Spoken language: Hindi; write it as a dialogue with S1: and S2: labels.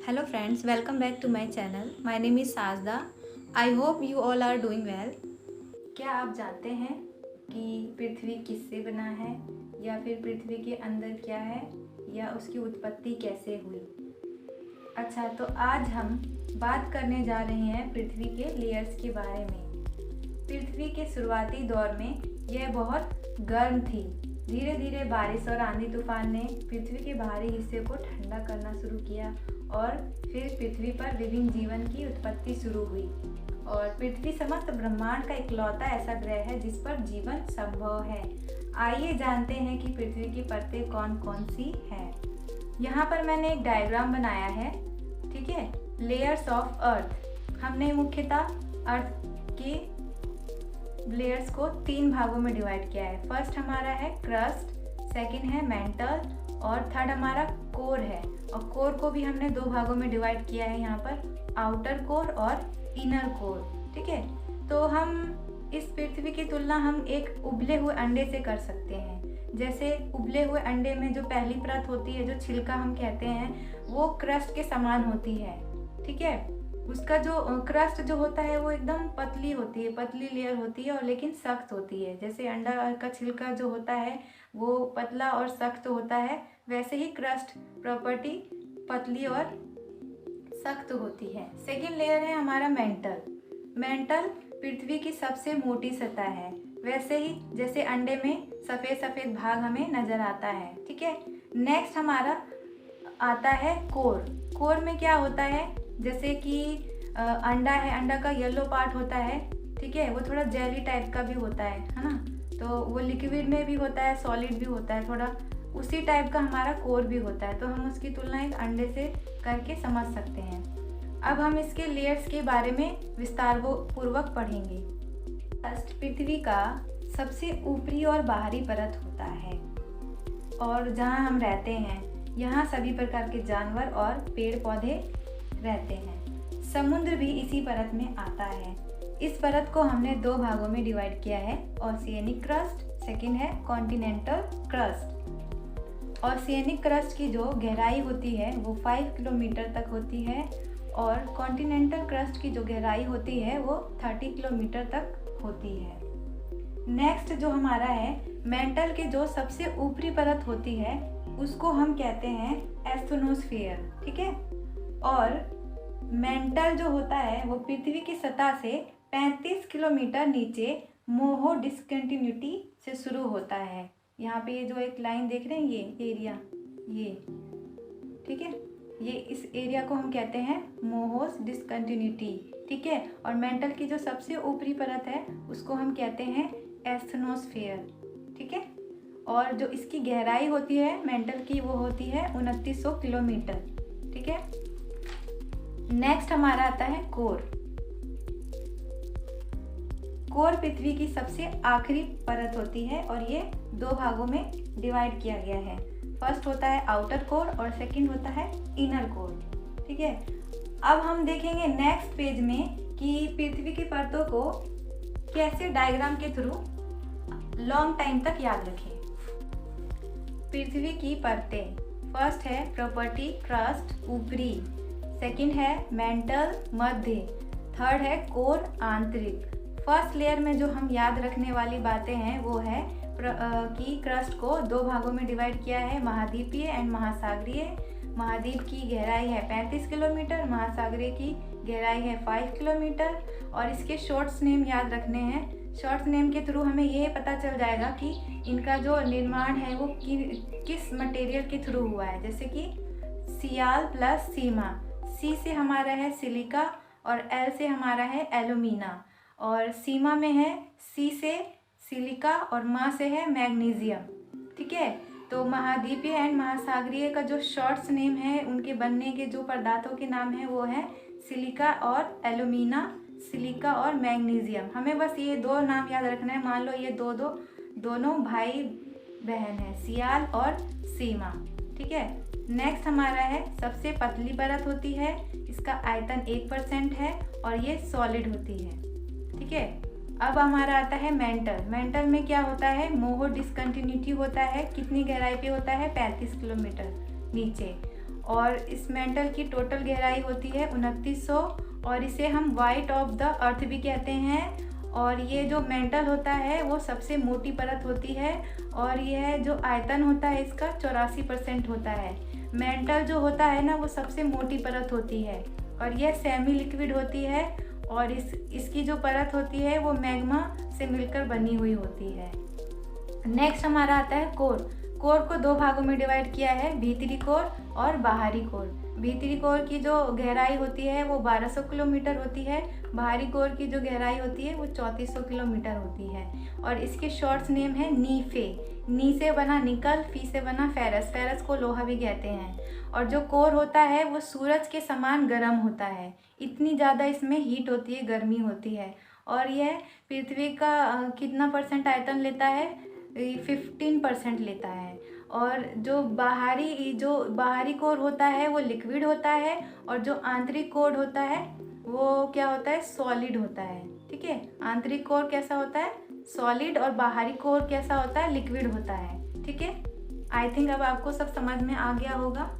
S1: Hello friends, welcome back to my channel. My name is Sajda. I hope you all are doing well. क्या आप जानते हैं कि पृथ्वी किससे बना है या फिर पृथ्वी के अंदर क्या है या उसकी उत्पत्ति कैसे हुई? अच्छा, तो आज हम बात करने जा रहे हैं पृथ्वी के लेयर्स के बारे में। पृथ्वी के शुरुआती दौर में यह बहुत गर्म थी। धीरे धीरे बारिश और आंधी तूफान ने पृथ्वी के बाहरी हिस्से को ठंडा करना शुरू किया और फिर पृथ्वी पर विभिन्न जीवन की उत्पत्ति शुरू हुई। और पृथ्वी समस्त ब्रह्मांड का इकलौता ऐसा ग्रह है जिस पर जीवन संभव है। आइए जानते हैं कि पृथ्वी की परतें कौन कौन सी हैं। यहाँ पर मैंने एक डायग्राम बनाया है, ठीक है। Layers of earth. हमने मुख्यतः अर्थ के लेयर्स को 3 भागों में डिवाइड किया है। फर्स्ट हमारा है क्रस्ट, सेकंड है मेंटल और थर्ड हमारा कोर है। और कोर को भी हमने 2 भागों में डिवाइड किया है, यहाँ पर आउटर कोर और इनर कोर, ठीक है। तो हम इस पृथ्वी की तुलना हम एक उबले हुए अंडे से कर सकते हैं। जैसे उबले हुए अंडे में जो पहली परत होती है, जो छिलका हम कहते हैं, वो क्रस्ट के समान होती है, ठीक है। उसका जो क्रस्ट जो होता है वो एकदम पतली होती है, पतली लेयर होती है और लेकिन सख्त होती है। जैसे अंडा का छिलका जो होता है वो पतला और सख्त होता है, वैसे ही क्रस्ट प्रॉपर्टी पतली और सख्त होती है। सेकेंड लेयर है हमारा मेंटल। मेंटल पृथ्वी की सबसे मोटी सतह है, वैसे ही जैसे अंडे में सफ़ेद सफ़ेद भाग हमें नज़र आता है, ठीक है। नेक्स्ट हमारा आता है कोर। कोर में क्या होता है, जैसे कि अंडा है, अंडा का येलो पार्ट होता है, ठीक है। वो थोड़ा जेली टाइप का भी होता है ना। तो वो लिक्विड में भी होता है, सॉलिड भी होता है, थोड़ा उसी टाइप का हमारा कोर भी होता है। तो हम उसकी तुलना एक अंडे से करके समझ सकते हैं। अब हम इसके लेयर्स के बारे में विस्तार पूर्वक पढ़ेंगे। फर्स्ट, पृथ्वी का सबसे ऊपरी और बाहरी परत होता है और जहाँ हम रहते हैं यहाँ सभी प्रकार के जानवर और पेड़ पौधे रहते हैं। समुद्र भी इसी परत में आता है। इस परत को हमने 2 भागों में डिवाइड किया है, ओशियनिक क्रस्ट, सेकंड है कॉन्टिनेंटल क्रस्ट। ओशियनिक क्रस्ट की जो गहराई होती है वो 5 किलोमीटर तक होती है और कॉन्टिनेंटल क्रस्ट की जो गहराई होती है वो 30 किलोमीटर तक होती है। नेक्स्ट जो हमारा है मेंटल के जो सबसे ऊपरी परत होती है उसको हम कहते हैं एस्थनोस्फीयर, ठीक है। और मेंटल जो होता है वो पृथ्वी की सतह से 35 किलोमीटर नीचे मोहो डिस्कंटिन्यूटी से शुरू होता है। यहाँ पे ये जो एक लाइन देख रहे हैं, ये एरिया, ये ठीक है, ये इस एरिया को हम कहते हैं मोहोस डिस्कंटिन्यूटी, ठीक है। और मेंटल की जो सबसे ऊपरी परत है उसको हम कहते हैं एस्थनोस्फीयर, ठीक है। और जो इसकी गहराई होती है मेंटल की वो होती है 2900 किलोमीटर, ठीक है। नेक्स्ट हमारा आता है कोर। कोर पृथ्वी की सबसे आखिरी परत होती है और ये 2 भागों में डिवाइड किया गया है। फर्स्ट होता है आउटर कोर और सेकंड होता है इनर कोर, ठीक है। अब हम देखेंगे नेक्स्ट पेज में कि पृथ्वी की परतों को कैसे डायग्राम के थ्रू लॉन्ग टाइम तक याद रखें। पृथ्वी की परतें, फर्स्ट है प्रॉपर्टी क्रस्ट ऊपरी, सेकंड है मेंटल मध्य, थर्ड है कोर आंतरिक। फर्स्ट लेयर में जो हम याद रखने वाली बातें हैं वो है कि क्रस्ट को 2 भागों में डिवाइड किया है, महाद्वीपीय एंड महासागरीय। महाद्वीप की गहराई है 35 किलोमीटर, महासागरीय की गहराई है 5 किलोमीटर। और इसके शॉर्ट्स नेम याद रखने हैं। शॉर्ट्स नेम के थ्रू हमें ये पता चल जाएगा कि इनका जो निर्माण है वो किस मटेरियल के थ्रू हुआ है। जैसे कि सियाल प्लस सीमा, सी से हमारा है सिलिका और एल से हमारा है एल्यूमिना, और सीमा में है सी से सिलिका और मा से है मैग्नीशियम, ठीक है। तो महाद्वीपीय एंड महासागरीय का जो शॉर्ट्स नेम है, उनके बनने के जो पदार्थों के नाम है वो है सिलिका और एल्यूमिना, सिलिका और मैग्नीशियम। हमें बस ये 2 नाम याद रखना है। मान लो ये दोनों भाई बहन है, सियाल और सीमा, ठीक है। नेक्स्ट हमारा है सबसे पतली परत होती है, इसका आयतन 1% है और ये सॉलिड होती है, ठीक है। अब हमारा आता है मेंटल। मेंटल में क्या होता है, मोहो डिस्कंटिन्यूटी होता है। कितनी गहराई पे होता है, 35 किलोमीटर नीचे। और इस मेंटल की टोटल गहराई होती है 2900 और इसे हम वाइट ऑफ द अर्थ भी कहते हैं। और ये जो मेंटल होता है वो सबसे मोटी परत होती है और यह जो आयतन होता है इसका 84% होता है। मेंटल जो होता है ना वो सबसे मोटी परत होती है और यह सेमी लिक्विड होती है और इसकी जो परत होती है वो मैग्मा से मिलकर बनी हुई होती है। नेक्स्ट हमारा आता है कोर। कोर को दो भागों में डिवाइड किया है, भीतरी कोर और बाहरी कोर। भीतरी कोर की जो गहराई होती है वो 1200 किलोमीटर होती है, बाहरी कोर की जो गहराई होती है वो 3400 किलोमीटर होती है। और इसके शॉर्ट्स नेम है नीफे। नी से बना निकल, फी से बना फेरस, फेरस को लोहा भी कहते हैं। और जो कोर होता है वो सूरज के समान गर्म होता है, इतनी ज़्यादा इसमें हीट होती है, गर्मी होती है। और यह पृथ्वी का कितना परसेंट आयतन लेता है, 15% लेता है। और जो बाहरी कोर होता है वो लिक्विड होता है और जो आंतरिक कोर होता है वो क्या होता है, सॉलिड होता है। ठीक है, आंतरिक कोर कैसा होता है, सॉलिड, और बाहरी कोर कैसा होता है, लिक्विड होता है। ठीक है, आई थिंक अब आपको सब समझ में आ गया होगा।